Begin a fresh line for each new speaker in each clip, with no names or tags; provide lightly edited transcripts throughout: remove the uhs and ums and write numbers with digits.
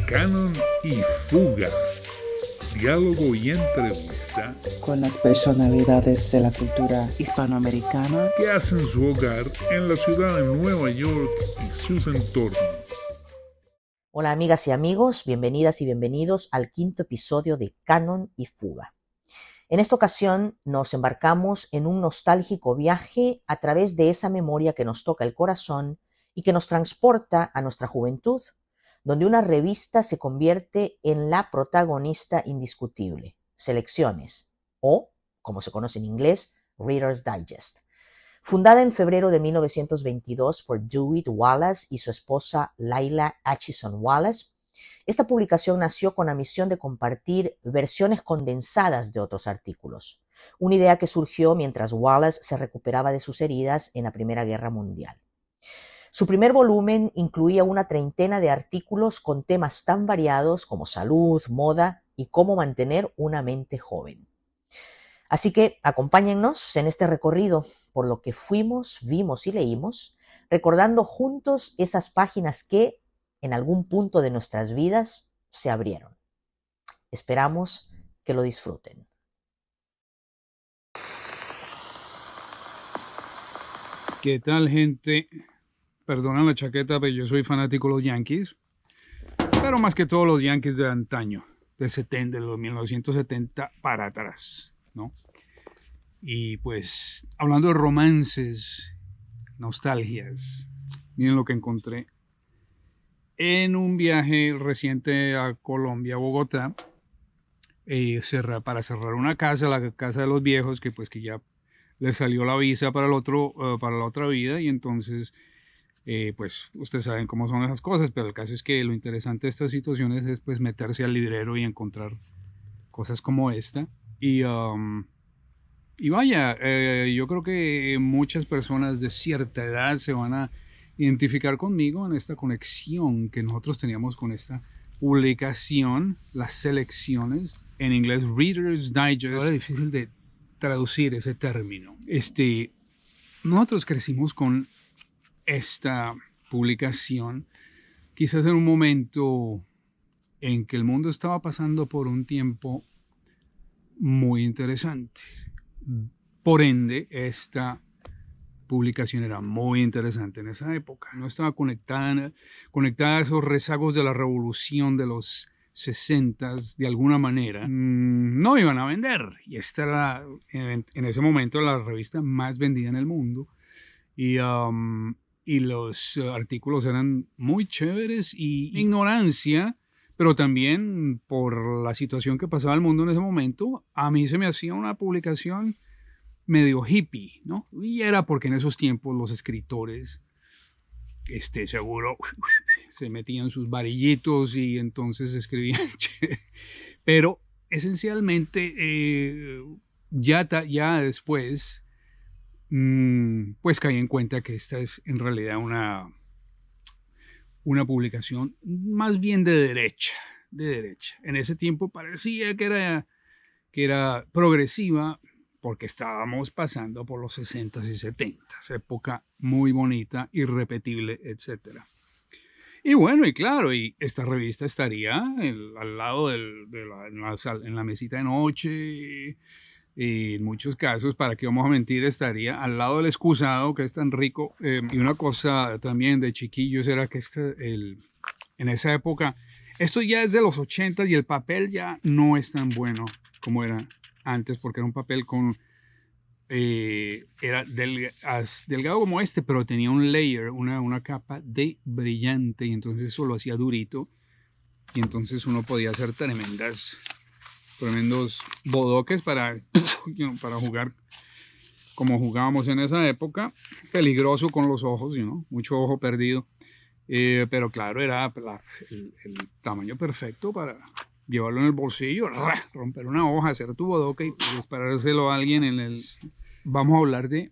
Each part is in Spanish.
Canon y Fuga. Diálogo y entrevista
con las personalidades de la cultura hispanoamericana
que hacen su hogar en la ciudad de Nueva York y sus entornos.
Hola amigas y amigos, bienvenidas y bienvenidos al quinto episodio de Canon y Fuga. En esta ocasión nos embarcamos en un nostálgico viaje a través de esa memoria que nos toca el corazón y que nos transporta a nuestra juventud, donde una revista se convierte en la protagonista indiscutible, Selecciones, o, como se conoce en inglés, Reader's Digest. Fundada en febrero de 1922 por Dewitt Wallace y su esposa Laila Acheson Wallace, esta publicación nació con la misión de compartir versiones condensadas de otros artículos, una idea que surgió mientras Wallace se recuperaba de sus heridas en la Primera Guerra Mundial. Su primer volumen incluía una treintena de artículos con temas tan variados como salud, moda y cómo mantener una mente joven. Así que acompáñennos en este recorrido por lo que fuimos, vimos y leímos, recordando juntos esas páginas que, en algún punto de nuestras vidas, se abrieron. Esperamos que lo disfruten.
¿Qué tal, gente? Perdonan la chaqueta, pero yo soy fanático de los Yankees, pero más que todos los Yankees de antaño, de los 1970 para atrás, ¿no? Y pues, hablando de romances, nostalgias, miren lo que encontré en un viaje reciente a Colombia, Bogotá, para cerrar una casa, la casa de los viejos, que pues que ya les salió la visa para para la otra vida, y entonces pues ustedes saben cómo son esas cosas, pero el caso es que lo interesante de estas situaciones es pues meterse al librero y encontrar cosas como esta. Y vaya, yo creo que muchas personas de cierta edad se van a identificar conmigo en esta conexión que nosotros teníamos con esta publicación, las selecciones, en inglés Reader's Digest. Es difícil de traducir ese término. Nosotros crecimos con esta publicación, quizás en un momento en que el mundo estaba pasando por un tiempo muy interesante. Por ende, esta publicación era muy interesante en esa época. No estaba conectada a esos rezagos de la revolución de los 60s de alguna manera. No iban a vender. Y esta era en ese momento la revista más vendida en el mundo. Y los artículos eran muy chéveres y ignorancia, pero también por la situación que pasaba el mundo en ese momento, a mí se me hacía una publicación medio hippie, ¿no? Y era porque en esos tiempos los escritores, seguro, se metían sus varillitos y entonces escribían. Pero esencialmente, ya después, pues caí en cuenta que esta es en realidad una publicación más bien de derecha. En ese tiempo parecía que era progresiva porque estábamos pasando por los 60s y 70s, época muy bonita, irrepetible, etc. Y bueno, y claro, y esta revista estaría al lado en la mesita de noche. Y en muchos casos, para qué vamos a mentir, estaría al lado del excusado, que es tan rico. Y una cosa también de chiquillos era que en esa época, esto ya es de los 80 y el papel ya no es tan bueno como era antes, porque era un papel era delgado como este, pero tenía un layer, una capa de brillante, y entonces eso lo hacía durito, y entonces uno podía hacer tremendos bodoques para jugar como jugábamos en esa época. Peligroso con los ojos, mucho ojo perdido, pero claro, era el tamaño perfecto para llevarlo en el bolsillo, romper una hoja, hacer tu bodoque y disparárselo a alguien Vamos a hablar de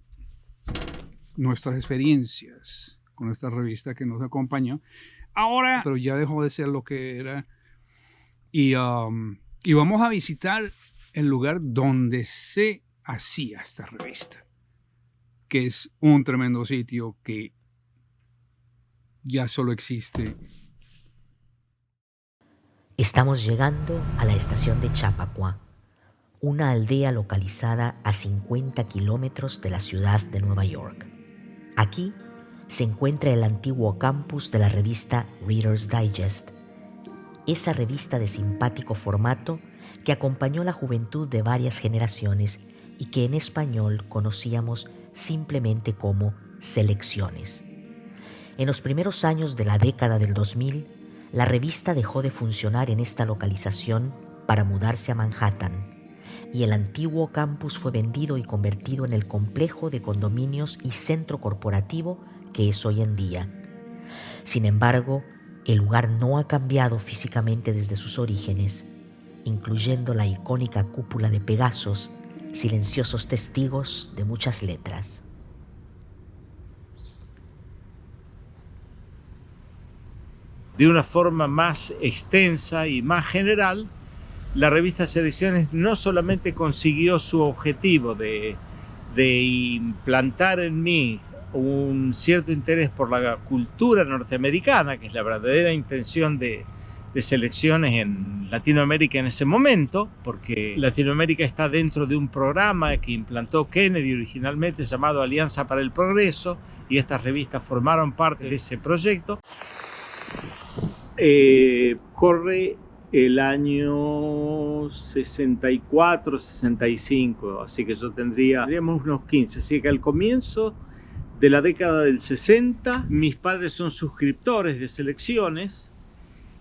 nuestras experiencias con esta revista que nos acompañó ahora, pero ya dejó de ser lo que era. Y vamos a visitar el lugar donde se hacía esta revista, que es un tremendo sitio que ya solo existe
Estamos llegando a la estación de Chappaqua, una aldea localizada a 50 kilómetros de la ciudad de Nueva York. Aquí se encuentra el antiguo campus de la revista Reader's Digest, esa revista de simpático formato que acompañó la juventud de varias generaciones y que en español conocíamos simplemente como Selecciones. En los primeros años de la década del 2000, la revista dejó de funcionar en esta localización para mudarse a Manhattan, y el antiguo campus fue vendido y convertido en el complejo de condominios y centro corporativo que es hoy en día. Sin embargo, el lugar no ha cambiado físicamente desde sus orígenes, incluyendo la icónica cúpula de Pegasos, silenciosos testigos de muchas letras.
De una forma más extensa y más general, la revista Selecciones no solamente consiguió su objetivo de implantar en mí un cierto interés por la cultura norteamericana, que es la verdadera intención de Selecciones en Latinoamérica en ese momento, porque Latinoamérica está dentro de un programa que implantó Kennedy originalmente llamado Alianza para el Progreso, y estas revistas formaron parte de ese proyecto. Corre el año 64, 65, así que yo tendríamos unos 15, así que al comienzo de la década del 60, mis padres son suscriptores de Selecciones,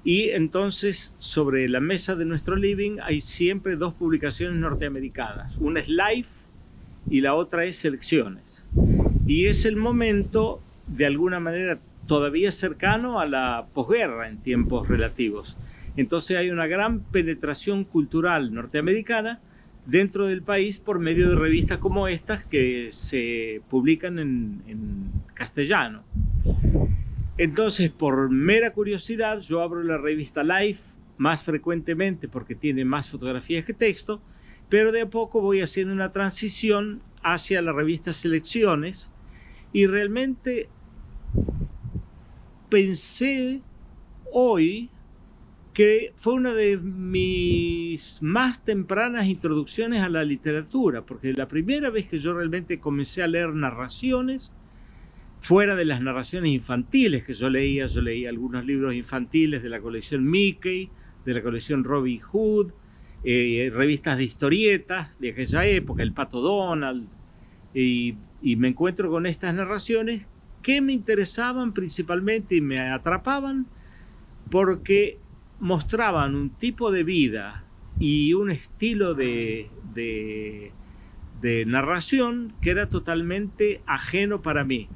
y entonces sobre la mesa de nuestro living hay siempre dos publicaciones norteamericanas, una es Life y la otra es Selecciones, y es el momento de alguna manera todavía cercano a la posguerra en tiempos relativos. Entonces hay una gran penetración cultural norteamericana dentro del país por medio de revistas como estas que se publican en castellano. Entonces, por mera curiosidad, yo abro la revista Life más frecuentemente porque tiene más fotografías que texto, pero de a poco voy haciendo una transición hacia la revista Selecciones, y realmente pensé hoy que fue una de mis más tempranas introducciones a la literatura, porque la primera vez que yo realmente comencé a leer narraciones, fuera de las narraciones infantiles que yo leía algunos libros infantiles de la colección Mickey, de la colección Robin Hood, revistas de historietas de aquella época, El Pato Donald, y me encuentro con estas narraciones que me interesaban principalmente y me atrapaban porque mostraban un tipo de vida y un estilo de narración que era totalmente ajeno para mí.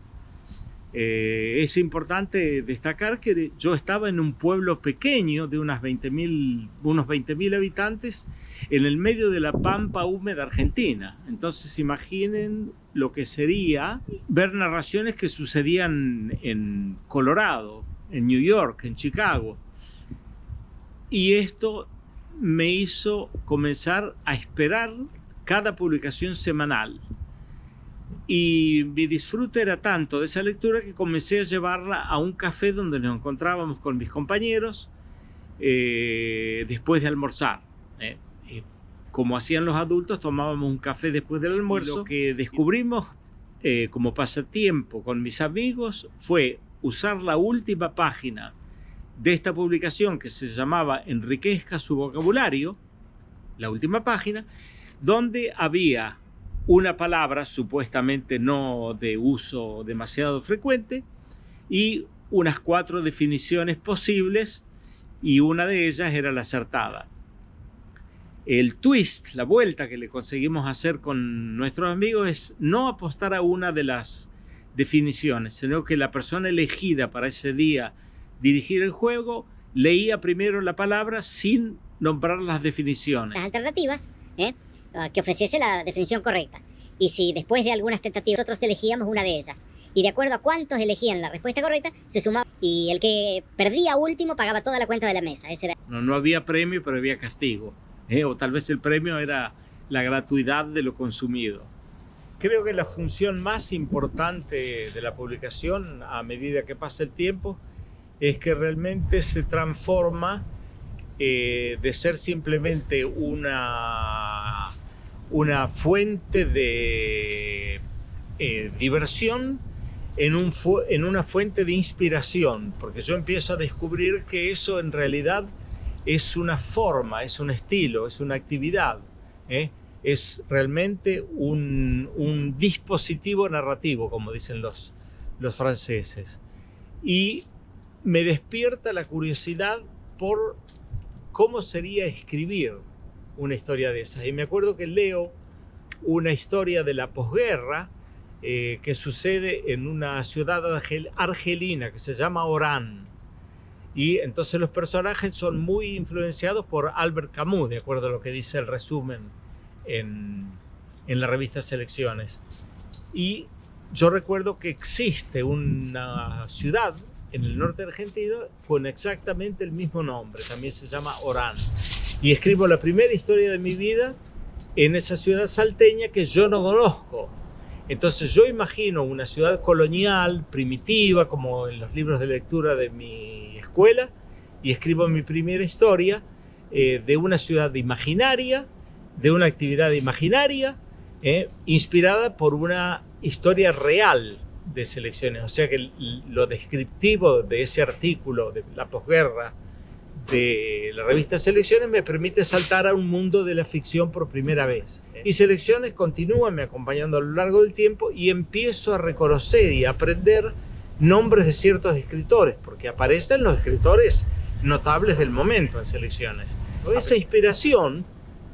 Es importante destacar que yo estaba en un pueblo pequeño de unos 20.000 habitantes en el medio de la pampa húmeda argentina. Entonces imaginen lo que sería ver narraciones que sucedían en Colorado, en New York, en Chicago. Y esto me hizo comenzar a esperar cada publicación semanal. Y mi disfrute era tanto de esa lectura que comencé a llevarla a un café donde nos encontrábamos con mis compañeros después de almorzar. Como hacían los adultos, tomábamos un café después del almuerzo. Lo que descubrimos como pasatiempo con mis amigos fue usar la última página de esta publicación, que se llamaba Enriquezca su vocabulario, la última página, donde había una palabra supuestamente no de uso demasiado frecuente y unas 4 definiciones posibles, y una de ellas era la acertada. El twist, la vuelta que le conseguimos hacer con nuestros amigos es no apostar a una de las definiciones, sino que la persona elegida para ese día dirigir el juego leía primero la palabra sin nombrar las definiciones.
Las alternativas, que ofreciese la definición correcta. Y si después de algunas tentativas nosotros elegíamos una de ellas, y de acuerdo a cuántos elegían la respuesta correcta, se sumaba, y el que perdía último pagaba toda la cuenta de la mesa. Ese era...
No había premio, pero había castigo. O tal vez el premio era la gratuidad de lo consumido. Creo que la función más importante de la publicación, a medida que pasa el tiempo, es que realmente se transforma de ser simplemente una fuente de diversión en una fuente de inspiración, porque yo empiezo a descubrir que eso en realidad es una forma, es un estilo, es una actividad, es realmente un dispositivo narrativo, como dicen los franceses. Y me despierta la curiosidad por cómo sería escribir una historia de esas. Y me acuerdo que leo una historia de la posguerra que sucede en una ciudad argelina que se llama Orán. Y entonces los personajes son muy influenciados por Albert Camus, de acuerdo a lo que dice el resumen en la revista Selecciones. Y yo recuerdo que existe una ciudad en el norte argentino con exactamente el mismo nombre, también se llama Orán. Y escribo la primera historia de mi vida en esa ciudad salteña que yo no conozco. Entonces yo imagino una ciudad colonial, primitiva, como en los libros de lectura de mi escuela, y escribo mi primera historia de una ciudad imaginaria, de una actividad imaginaria, inspirada por una historia real de Selecciones. O sea que lo descriptivo de ese artículo de la posguerra de la revista Selecciones me permite saltar a un mundo de la ficción por primera vez. Y Selecciones continúa me acompañando a lo largo del tiempo y empiezo a reconocer y a aprender nombres de ciertos escritores, porque aparecen los escritores notables del momento en Selecciones. Esa inspiración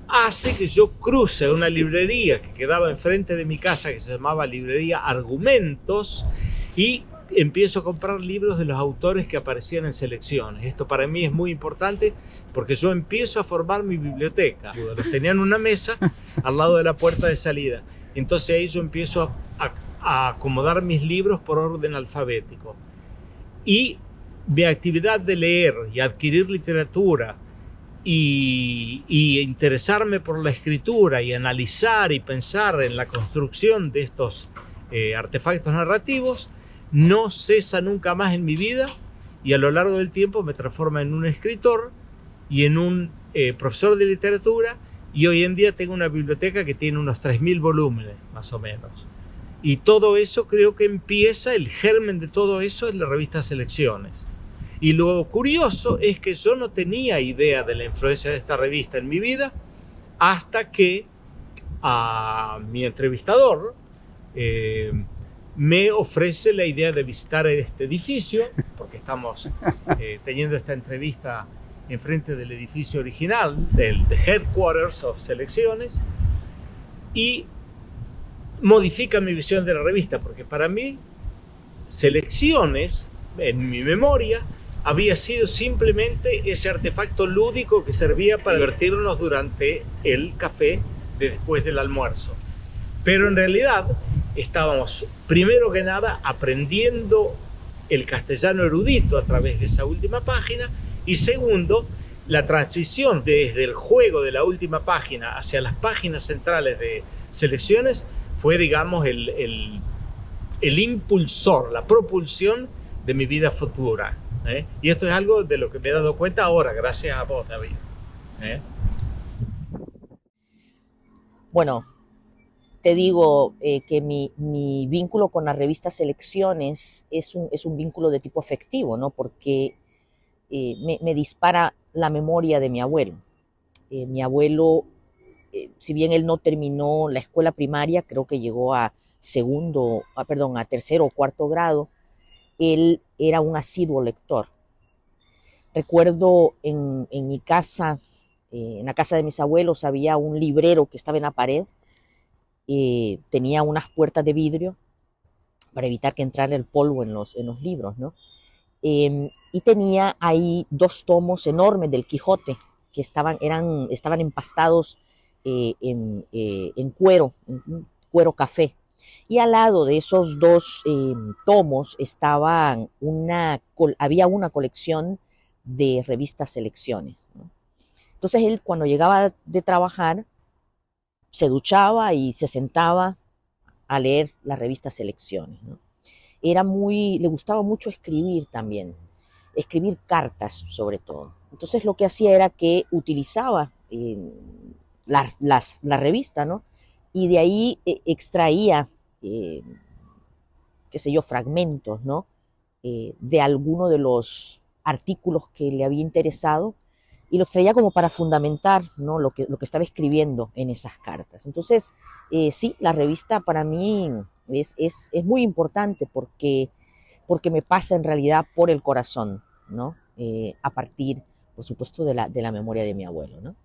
hace que yo cruce una librería que quedaba enfrente de mi casa, que se llamaba Librería Argumentos, y empiezo a comprar libros de los autores que aparecían en Selecciones. Esto para mí es muy importante porque yo empiezo a formar mi biblioteca. Los tenía en una mesa al lado de la puerta de salida. Entonces ahí yo empiezo a acomodar mis libros por orden alfabético. Y mi actividad de leer y adquirir literatura y interesarme por la escritura y analizar y pensar en la construcción de estos artefactos narrativos no cesa nunca más en mi vida, y a lo largo del tiempo me transforma en un escritor y en un profesor de literatura, y hoy en día tengo una biblioteca que tiene unos 3.000 volúmenes más o menos. Y todo eso, creo que empieza, el germen de todo eso es la revista Selecciones. Y lo curioso es que yo no tenía idea de la influencia de esta revista en mi vida hasta que a mi entrevistador me ofrece la idea de visitar este edificio, porque estamos teniendo esta entrevista enfrente del edificio original, del Headquarters of Selecciones, y modifica mi visión de la revista, porque para mí Selecciones, en mi memoria, había sido simplemente ese artefacto lúdico que servía para divertirnos durante el café después del almuerzo. Pero en realidad estábamos, primero que nada, aprendiendo el castellano erudito a través de esa última página, y segundo, la transición desde el juego de la última página hacia las páginas centrales de Selecciones fue, digamos, el impulsor, la propulsión de mi vida futura. Y esto es algo de lo que me he dado cuenta ahora, gracias a vos, David.
Bueno, te digo que mi vínculo con la revista Selecciones es un vínculo de tipo afectivo, ¿no? Porque me dispara la memoria de mi abuelo. Mi abuelo, si bien él no terminó la escuela primaria, creo que llegó a tercero o cuarto grado, él era un asiduo lector. Recuerdo en mi casa, en la casa de mis abuelos, había un librero que estaba en la pared. Tenía unas puertas de vidrio para evitar que entrara el polvo en los libros, ¿no? Y tenía ahí 2 tomos enormes del Quijote que estaban empastados en cuero café. Y al lado de esos 2 tomos había una colección de revistas Selecciones, ¿no? Entonces él, cuando llegaba de trabajar, se duchaba y se sentaba a leer la revista Selecciones, ¿no? Le gustaba mucho escribir también. escribir cartas sobre todo. Entonces lo que hacía era que utilizaba la revista, ¿no? Y de ahí extraía, qué sé yo, fragmentos, ¿no? De alguno de los artículos que le había interesado y lo extraía como para fundamentar, ¿no? lo que estaba escribiendo en esas cartas. Entonces, sí, la revista para mí es muy importante porque me pasa en realidad por el corazón, ¿no? A partir, por supuesto, de la memoria de mi abuelo, ¿no?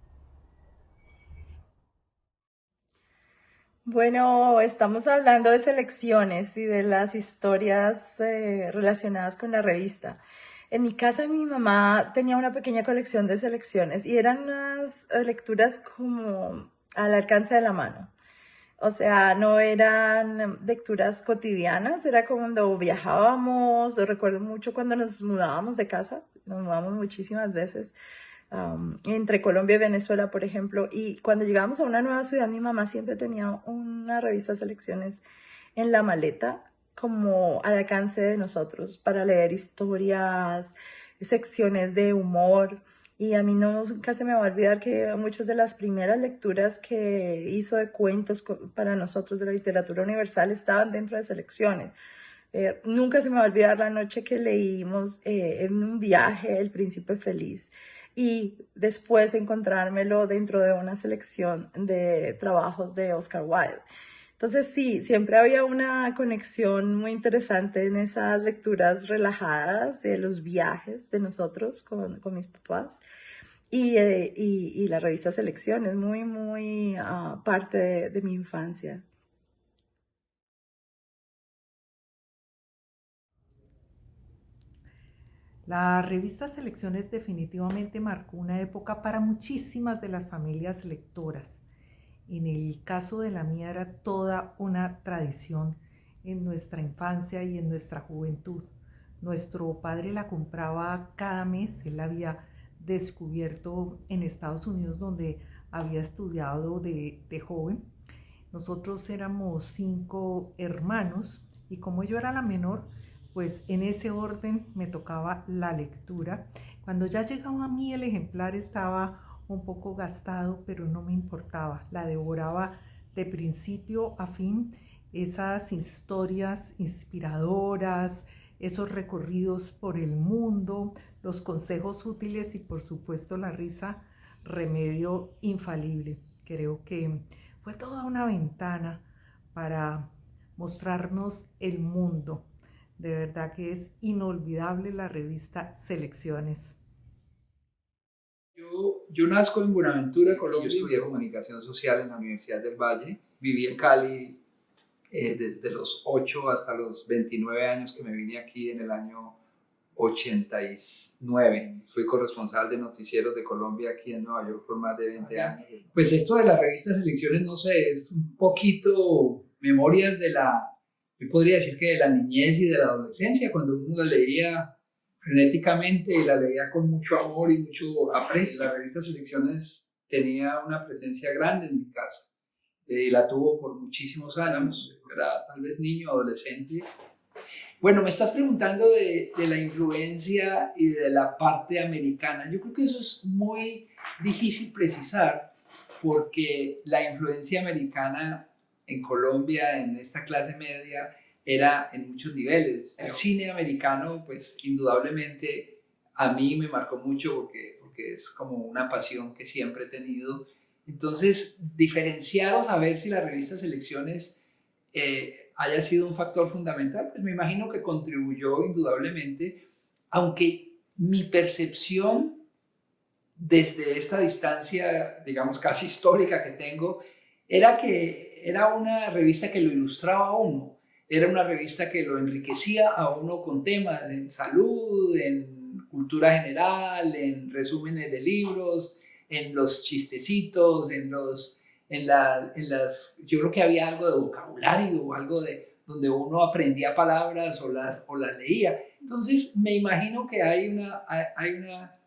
Bueno, estamos hablando de selecciones y de las historias relacionadas con la revista. En mi casa mi mamá tenía una pequeña colección de selecciones y eran unas lecturas como al alcance de la mano. O sea, no eran lecturas cotidianas, era cuando viajábamos, yo recuerdo mucho cuando nos mudábamos de casa, nos mudamos muchísimas veces entre Colombia y Venezuela, por ejemplo, y cuando llegábamos a una nueva ciudad, mi mamá siempre tenía una revista de selecciones en la maleta, como al alcance de nosotros, para leer historias, secciones de humor. Y a mí nunca se me va a olvidar que muchas de las primeras lecturas que hizo de cuentos para nosotros de la literatura universal estaban dentro de selecciones. Nunca se me va a olvidar la noche que leímos en un viaje El Príncipe Feliz y después encontrármelo dentro de una selección de trabajos de Oscar Wilde. Entonces sí, siempre había una conexión muy interesante en esas lecturas relajadas de los viajes de nosotros con mis papás y la revista Selecciones, muy parte de mi infancia.
La revista Selecciones definitivamente marcó una época para muchísimas de las familias lectoras. En el caso de la mía era toda una tradición en nuestra infancia y en nuestra juventud. Nuestro padre la compraba cada mes, él la había descubierto en Estados Unidos donde había estudiado de joven. Nosotros éramos 5 hermanos y como yo era la menor, pues en ese orden me tocaba la lectura. Cuando ya llegaba a mí el ejemplar estaba un poco gastado, pero no me importaba. La devoraba de principio a fin, esas historias inspiradoras, esos recorridos por el mundo, los consejos útiles y por supuesto la risa, remedio infalible. Creo que fue toda una ventana para mostrarnos el mundo. De verdad que es inolvidable la revista Selecciones.
Yo nazco en Buenaventura, Colombia. Yo estudié comunicación social en la Universidad del Valle. Viví en Cali desde los 8 hasta los 29 años que me vine aquí en el año 89. Fui corresponsal de noticieros de Colombia aquí en Nueva York por más de 20 años. Pues esto de la revista Selecciones, no sé, es un poquito memorias yo podría decir que de la niñez y de la adolescencia, cuando uno la leía frenéticamente y la leía con mucho amor y mucho aprecio. La revista Selecciones tenía una presencia grande en mi casa y la tuvo por muchísimos años. Era tal vez niño, adolescente. Bueno, me estás preguntando de la influencia y de la parte americana. Yo creo que eso es muy difícil precisar porque la influencia americana en Colombia, en esta clase media, era en muchos niveles. El cine americano, pues indudablemente a mí me marcó mucho porque es como una pasión que siempre he tenido. Entonces, diferenciar o saber si la revista Selecciones haya sido un factor fundamental, pues me imagino que contribuyó indudablemente, aunque mi percepción desde esta distancia, digamos, casi histórica que tengo, era que era una revista que lo ilustraba a uno, era una revista que lo enriquecía a uno con temas en salud, en cultura general, en resúmenes de libros, en los chistecitos, yo creo que había algo de vocabulario o algo de donde uno aprendía palabras o las leía. Entonces me imagino que hay una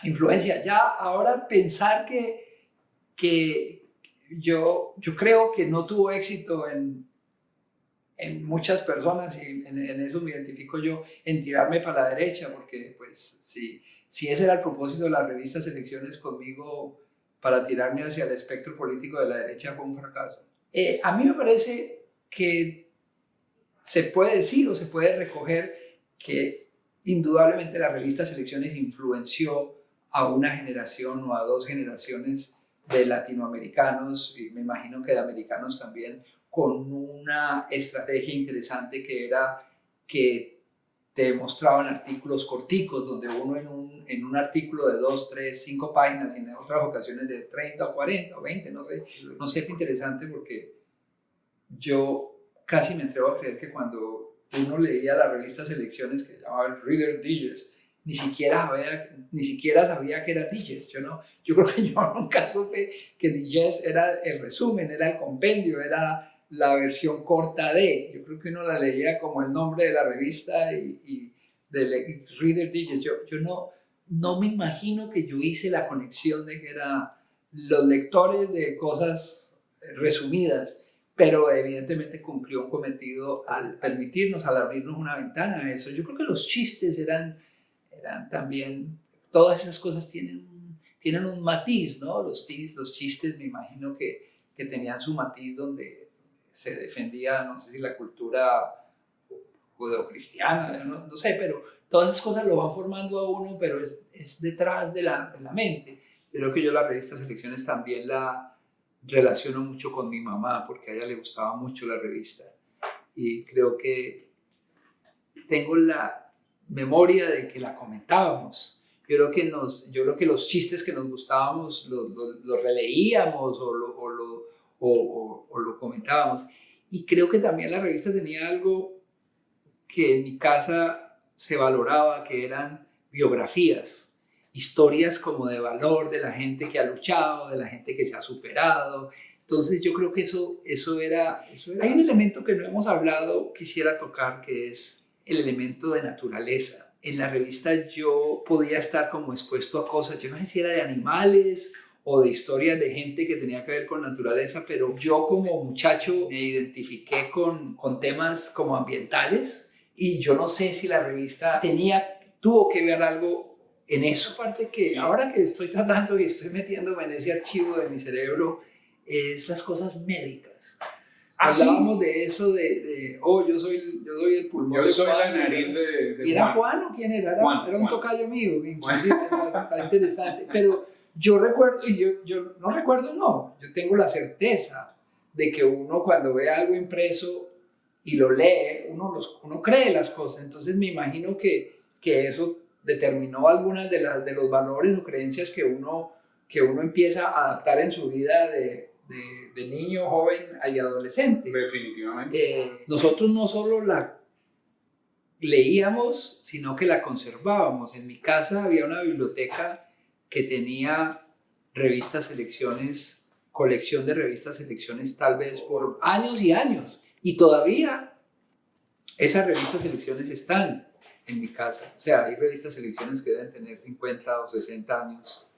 influencia. Ya ahora pensar que yo creo que no tuvo éxito en en muchas personas, y en eso me identifico yo, en tirarme para la derecha, porque pues si ese era el propósito de las revistas Elecciones conmigo, para tirarme hacia el espectro político de la derecha, fue un fracaso. A mí me parece que se puede decir o se puede recoger que indudablemente la revista Selecciones influenció a una generación o a dos generaciones de latinoamericanos, y me imagino que de americanos también, con una estrategia interesante que era que te mostraban artículos corticos, donde uno en un artículo de 2, 3, 5 páginas, y en otras ocasiones de 30 o 40 o 20, no sé, es interesante porque yo casi me atrevo a creer que cuando uno leía las revistas Elecciones, que llamaban Reader Digest, ni siquiera sabía que era Digest. Yo creo que yo nunca supe que Digest era el resumen, era el compendio, era la versión corta de. Yo creo que uno la leía como el nombre de la revista y de Reader Digest. Yo no me imagino que yo hice la conexión de que eran los lectores de cosas resumidas, pero evidentemente cumplió un cometido al permitirnos, al abrirnos una ventana a eso. Yo creo que los chistes eran también, todas esas cosas tienen un matiz, ¿no? Los chistes me imagino que tenían su matiz donde se defendía, no sé si la cultura judeocristiana, no sé, pero todas esas cosas lo van formando a uno, pero es detrás de la mente. Creo que yo las revistas Elecciones también la relaciono mucho con mi mamá, porque a ella le gustaba mucho la revista, y creo que tengo la memoria de que la comentábamos. Yo creo que los chistes que nos gustábamos los releíamos o lo comentábamos. Y creo que también la revista tenía algo que en mi casa se valoraba, que eran biografías, historias como de valor de la gente que ha luchado, de la gente que se ha superado. Entonces yo creo que eso era. Hay un elemento que no hemos hablado, quisiera tocar, que es el elemento de naturaleza. En la revista yo podía estar como expuesto a cosas, yo no sé si era de animales o de historias de gente que tenía que ver con naturaleza, pero yo como muchacho me identifiqué con temas como ambientales, y yo no sé si la revista tuvo que ver algo en eso. Aparte que ahora que estoy tratando y estoy metiéndome en ese archivo de mi cerebro, es las cosas médicas. Hablábamos de eso, yo soy el pulmón.
Yo
de
soy
Juan,
la nariz de
¿Era Juan o quién era? Era un tocayo mío, inclusive, está interesante. Pero yo recuerdo, y yo no recuerdo, yo tengo la certeza de que uno cuando ve algo impreso y lo lee, uno cree las cosas. Entonces me imagino que eso determinó algunas de los valores o creencias que uno empieza a adaptar en su vida de niño, joven y adolescente.
Definitivamente.
Nosotros no solo la leíamos, sino que la conservábamos. En mi casa había una biblioteca que tenía revistas Selecciones, colección de revistas Selecciones, tal vez por años y años. Y todavía esas revistas Selecciones están en mi casa. O sea, hay revistas Selecciones que deben tener 50 o 60 años